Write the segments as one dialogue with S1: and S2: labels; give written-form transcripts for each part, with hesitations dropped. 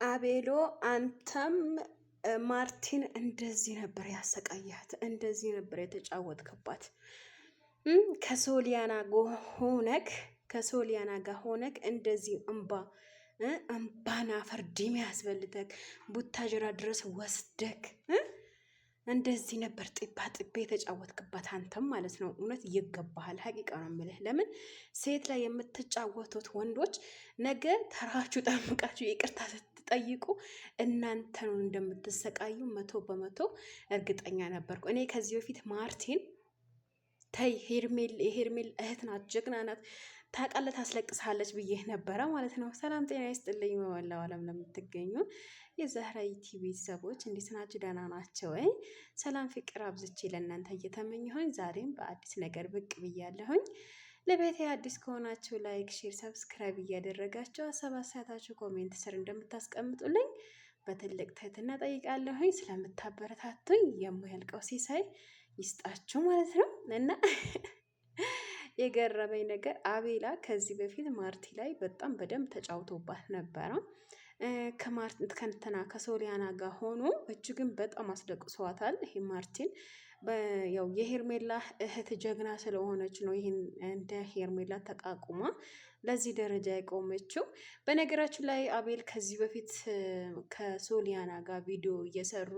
S1: አቤሎ አንተም ማርቲን እንደዚህ ነበር ያሰቃያት፣ እንደዚህ ነበር የተጫወትክባት። ከሶሊያና ጋር ሆነክ እንደዚህ እምባና ፈርዲም ያስበልተክ ቡታጅራ ድረስ ወስደክ እንደዚህ ነበር ጢባ ጢቤ የተጫወትክባት አንተም ማለት ነው። እውነት ይገባሃል። ሀቂቃ ነው የምልህ። ለምን ሴት ላይ የምትጫወቱት ወንዶች ነገ ተራችሁ ጠብቃችሁ ይቅርታ ስትጠይቁ እናንተ ነው እንደምትሰቃዩ 100% እርግጠኛ ነበርኩ። እኔ ከዚህ በፊት ማርቲን ተይ የሄርሜል እህት ናት፣ ጀግና ናት፣ ታውቃለህ፣ ታስለቅሳለች ብዬ ነበረ ማለት ነው። ሰላም ጤና ይስጥልኝ በመላው ዓለም ለምትገኙ የዛህራ ዩቲዩብ ቤተሰቦች እንዴት ናችሁ? ደህና ናቸው ወይ? ሰላም ፍቅር አብዝቼ ለእናንተ እየተመኘሁኝ ዛሬም በአዲስ ነገር ብቅ ብያለሁኝ። ለቤቴ አዲስ ከሆናችሁ ላይክ፣ ሼር፣ ሰብስክራይብ እያደረጋችሁ ሀሳብ አስተያየታችሁ ኮሜንት ስር እንደምታስቀምጡልኝ በትልቅ ትህትና ጠይቃለሁኝ። ስለምታበረታቱኝ የማያልቀው ሲሳይ ይስጣችሁ ማለት ነው። እና የገረመኝ ነገር አቤላ ከዚህ በፊት ማርቲ ላይ በጣም በደንብ ተጫውቶባት ነበረ። ከሶሊያና ጋር ሆኖ እጅግን በጣም አስለቅሷታል። ይሄ ማርቲን ያው የሄርሜላ እህት ጀግና ስለሆነች ነው ይህን እንደ ሄርሜላ ተቃቁማ ለዚህ ደረጃ የቆመችው። በነገራችን ላይ አቤል ከዚህ በፊት ከሶሊያና ጋር ቪዲዮ እየሰሩ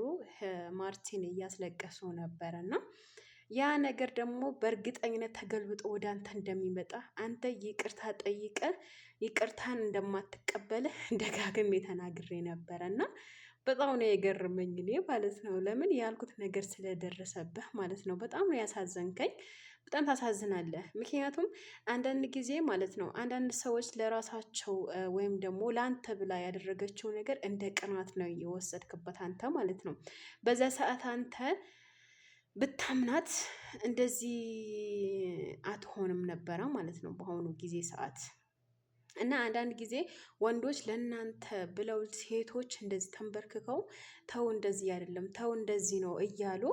S1: ማርቲን እያስለቀሱ ነበረ እና ያ ነገር ደግሞ በእርግጠኝነት ተገልብጦ ወደ አንተ እንደሚመጣ አንተ ይቅርታ ጠይቀ ይቅርታን እንደማትቀበልህ ደጋግሜ ተናግሬ ነበረ እና በጣም ነው የገረመኝ እኔ ማለት ነው። ለምን ያልኩት ነገር ስለደረሰብህ ማለት ነው። በጣም ነው ያሳዘንከኝ። በጣም ታሳዝናለህ። ምክንያቱም አንዳንድ ጊዜ ማለት ነው አንዳንድ ሰዎች ለራሳቸው ወይም ደግሞ ለአንተ ብላ ያደረገችው ነገር እንደ ቅናት ነው የወሰድክበት አንተ ማለት ነው። በዛ ሰዓት አንተ ብታምናት እንደዚህ አትሆንም ነበረ ማለት ነው በአሁኑ ጊዜ ሰዓት። እና አንዳንድ ጊዜ ወንዶች ለእናንተ ብለው ሴቶች እንደዚህ ተንበርክከው ተው እንደዚህ አይደለም ተው እንደዚህ ነው እያሉ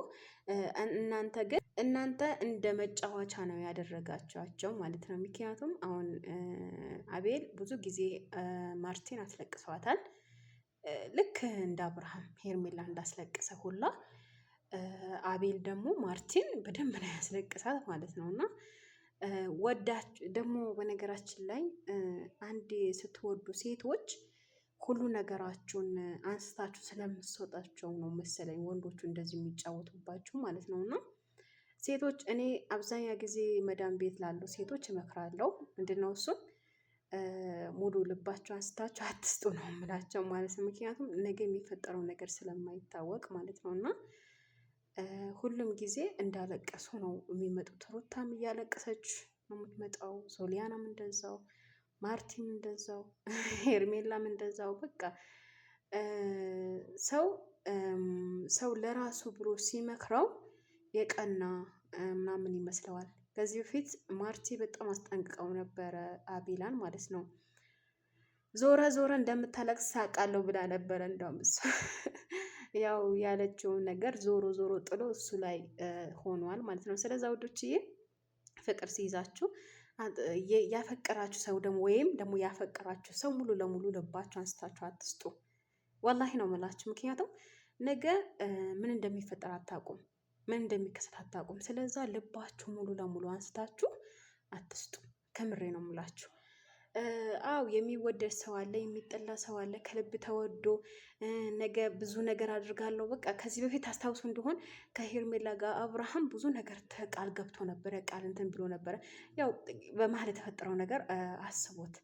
S1: እናንተ እንደ መጫወቻ ነው ያደረጋቸዋቸው ማለት ነው። ምክንያቱም አሁን አቤል ብዙ ጊዜ ማርቲን አስለቅሰዋታል። ልክ እንደ አብርሃም ሄርሜላ እንዳስለቀሰ ሁላ አቤል ደግሞ ማርቲን በደንብ ነው ያስለቅሳት ማለት ነው። እና ደግሞ በነገራችን ላይ አንድ ስትወዱ ሴቶች ሁሉ ነገራችሁን አንስታችሁ ስለምትሰጣቸው ነው መሰለኝ ወንዶቹ እንደዚህ የሚጫወቱባችሁ ማለት ነው። እና ሴቶች እኔ አብዛኛ ጊዜ መዳም ቤት ላሉ ሴቶች እመክራለሁ። ምንድነው እሱም ሙሉ ልባቸው አንስታችሁ አትስጡ ነው የምላቸው ማለት ነው። ምክንያቱም ነገ የሚፈጠረው ነገር ስለማይታወቅ ማለት ነው። እና ሁሉም ጊዜ እንዳለቀሱ ነው የሚመጡት። ሩታም እያለቀሰች ነው የምትመጣው፣ ሶሊያናም እንደዛው፣ ማርቲም እንደዛው፣ ሄርሜላም እንደዛው። በቃ ሰው ለራሱ ብሎ ሲመክረው የቀና ምናምን ይመስለዋል። ከዚህ በፊት ማርቲ በጣም አስጠንቅቀው ነበረ አቤላን ማለት ነው። ዞረ እንደምታለቅስ ሳቃለሁ ብላ ነበረ። እንደውም እሷ ያው ያለችውን ነገር ዞሮ ጥሎ እሱ ላይ ሆኗል ማለት ነው። ስለዛ ውዶችዬ ፍቅር ሲይዛችሁ ያፈቀራችሁ ሰው ደግሞ ወይም ደግሞ ያፈቀራችሁ ሰው ሙሉ ለሙሉ ልባችሁ አንስታችሁ አትስጡ። ወላሂ ነው የምላችሁ። ምክንያቱም ነገ ምን እንደሚፈጠር አታውቁም፣ ምን እንደሚከሰት አታውቁም። ስለዛ ልባችሁ ሙሉ ለሙሉ አንስታችሁ አትስጡ። ከምሬ ነው የምላችሁ። አው የሚወደድ ሰው አለ፣ የሚጠላ ሰው አለ። ከልብ ተወዶ ነገ ብዙ ነገር አድርጋለሁ። በቃ ከዚህ በፊት አስታውሱ እንደሆን ከሄርሜላ ጋር አብርሃም ብዙ ነገር ቃል ገብቶ ነበረ፣ ቃል እንትን ብሎ ነበረ። ያው በመሀል የተፈጠረው ነገር አስቦት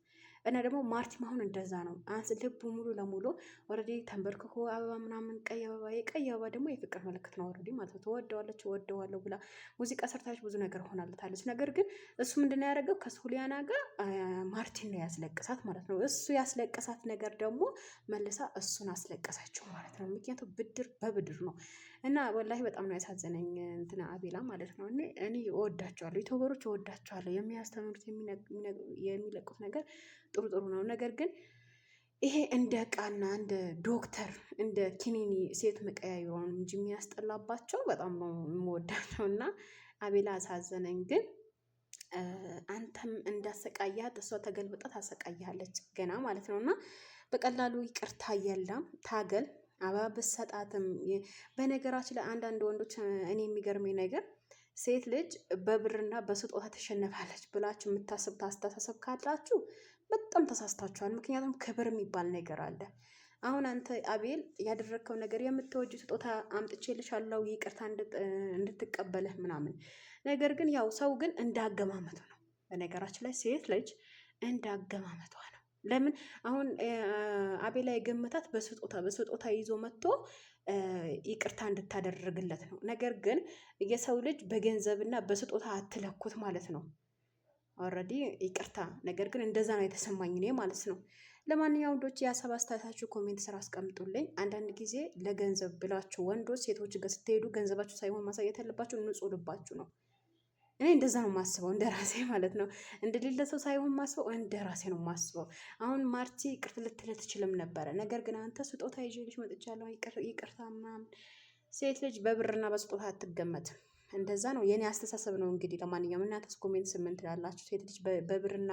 S1: እና ደግሞ ማርቲም አሁን እንደዛ ነው። ልቡ ሙሉ ለሙሉ ኦልሬዲ ተንበርክኮ አበባ ምናምን ቀይ አበባ፣ የቀይ አበባ ደግሞ የፍቅር ምልክት ነው ኦልሬዲ ማለት ነው። ትወደዋለች እወደዋለሁ ብላ ሙዚቃ ሰርታለች፣ ብዙ ነገር ሆናለታለች። ነገር ግን እሱ ምንድነው ያደረገው? ከሶሊያና ጋር ማርቲን ነው ያስለቅሳት ማለት ነው። እሱ ያስለቀሳት ነገር ደግሞ መልሳ እሱን አስለቀሳቸው ማለት ነው። ምክንያቱም ብድር በብድር ነው። እና ወላሂ በጣም ነው ያሳዘነኝ እንትና አቤላ ማለት ነው። እኔ እወዳቸዋለሁ፣ ዩቲዩበሮች እወዳቸዋለሁ። የሚያስተምሩት የሚለቁት ነገር ጥሩ ነው። ነገር ግን ይሄ እንደ ዕቃና እንደ ዶክተር እንደ ኪኒኒ ሴት መቀያየሯን እንጂ የሚያስጠላባቸው በጣም ነው የምወዳቸው። እና አቤላ አሳዘነኝ። ግን አንተም እንዳሰቃያት እሷ ተገልብጣ ታሰቃያለች ገና ማለት ነው። እና በቀላሉ ይቅርታ የለም። ታገል። አበባ ብትሰጣትም በነገራችን ላይ አንዳንድ ወንዶች እኔ የሚገርመኝ ነገር ሴት ልጅ በብርና በስጦታ ትሸነፋለች ብላችሁ የምታስቡት አስተሳሰብ ካላችሁ በጣም ተሳስታችኋል። ምክንያቱም ክብር የሚባል ነገር አለ። አሁን አንተ አቤል ያደረግከው ነገር የምትወጁ ስጦታ አምጥቼልሻለሁ ይቅርታ እንድትቀበልህ ምናምን፣ ነገር ግን ያው ሰው ግን እንዳገማመቱ ነው። በነገራችን ላይ ሴት ልጅ እንዳገማመቷ ነው። ለምን አሁን አቤላ የገመታት በስጦታ ይዞ መጥቶ ይቅርታ እንድታደርግለት ነው። ነገር ግን የሰው ልጅ በገንዘብና በስጦታ አትለኩት ማለት ነው። ኦልሬዲ ይቅርታ፣ ነገር ግን እንደዛ ነው የተሰማኝ እኔ ማለት ነው። ለማንኛውም ወንዶች የሀሳብ አስተያየታችሁ ኮሜንት ስራ አስቀምጡልኝ። አንዳንድ ጊዜ ለገንዘብ ብላችሁ ወንዶች ሴቶች ጋር ስትሄዱ ገንዘባችሁ ሳይሆን ማሳየት ያለባችሁ ንጹህ ልባችሁ ነው። እኔ እንደዛ ነው የማስበው፣ እንደ ራሴ ማለት ነው። እንደሌለ ሰው ሳይሆን ማስበው እንደ ራሴ ነው የማስበው። አሁን ማርቲ ይቅርታ ልትል ትችልም ነበረ፣ ነገር ግን አንተ ስጦታ ይዤልሽ መጥቻለሁ ይቅርታ ምናምን። ሴት ልጅ በብርና በስጦታ አትገመትም። እንደዛ ነው የኔ አስተሳሰብ ነው። እንግዲህ ለማንኛውም እናንተስ ኮሜንት ስምን ትላላችሁ? ሴት ልጅ በብርና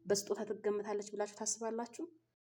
S1: በስጦታ ትገመታለች ብላችሁ ታስባላችሁ?